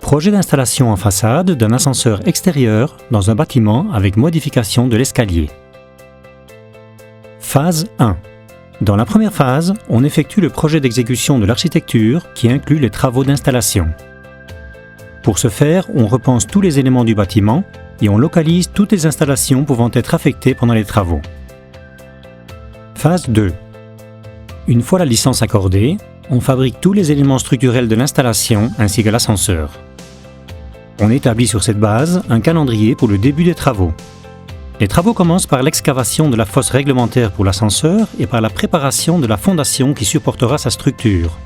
Projet d'installation en façade d'un ascenseur extérieur dans un bâtiment avec modification de l'escalier. Phase 1. Dans la première phase, on effectue le projet d'exécution de l'architecture qui inclut les travaux d'installation. Pour ce faire, on repense tous les éléments du bâtiment et on localise toutes les installations pouvant être affectées pendant les travaux. Phase 2. Une fois la licence accordée, on fabrique tous les éléments structurels de l'installation ainsi que l'ascenseur. On établit sur cette base un calendrier pour le début des travaux. Les travaux commencent par l'excavation de la fosse réglementaire pour l'ascenseur et par la préparation de la fondation qui supportera sa structure.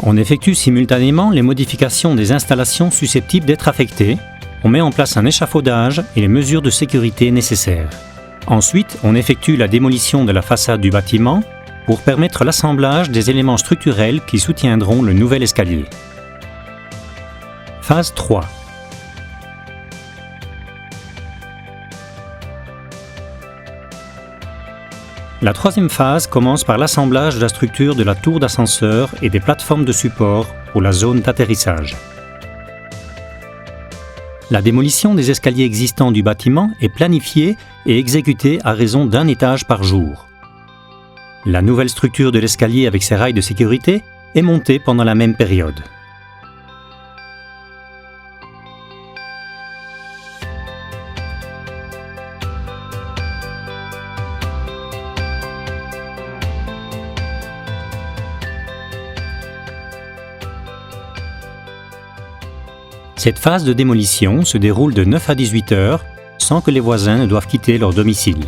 On effectue simultanément les modifications des installations susceptibles d'être affectées. On met en place un échafaudage et les mesures de sécurité nécessaires. Ensuite, on effectue la démolition de la façade du bâtiment pour permettre l'assemblage des éléments structurels qui soutiendront le nouvel escalier. Phase 3. La troisième phase commence par l'assemblage de la structure de la tour d'ascenseur et des plateformes de support pour la zone d'atterrissage. La démolition des escaliers existants du bâtiment est planifiée et exécutée à raison d'un étage par jour. La nouvelle structure de l'escalier avec ses rails de sécurité est montée pendant la même période. Cette phase de démolition se déroule de 9 à 18 heures sans que les voisins ne doivent quitter leur domicile.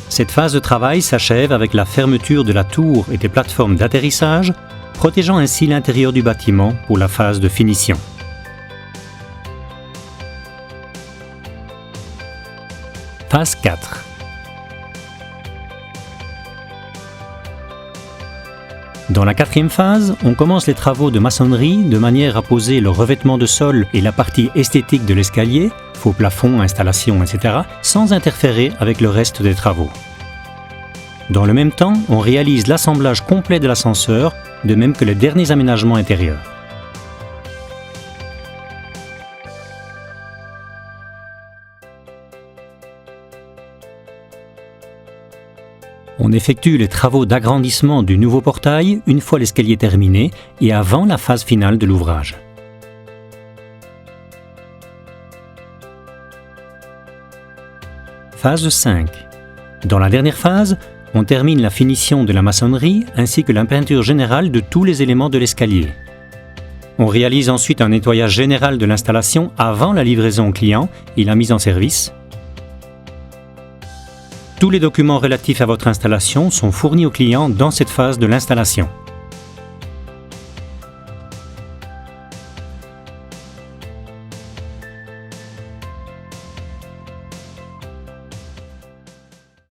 Cette phase de travail s'achève avec la fermeture de la tour et des plateformes d'atterrissage, protégeant ainsi l'intérieur du bâtiment pour la phase de finition. Phase 4. Dans la quatrième phase, on commence les travaux de maçonnerie de manière à poser le revêtement de sol et la partie esthétique de l'escalier, faux plafond, installation, etc., sans interférer avec le reste des travaux. Dans le même temps, on réalise l'assemblage complet de l'ascenseur, de même que les derniers aménagements intérieurs. On effectue les travaux d'agrandissement du nouveau portail une fois l'escalier terminé et avant la phase finale de l'ouvrage. Phase 5. Dans la dernière phase, on termine la finition de la maçonnerie ainsi que la peinture générale de tous les éléments de l'escalier. On réalise ensuite un nettoyage général de l'installation avant la livraison au client et la mise en service. Tous les documents relatifs à votre installation sont fournis au client dans cette phase de l'installation.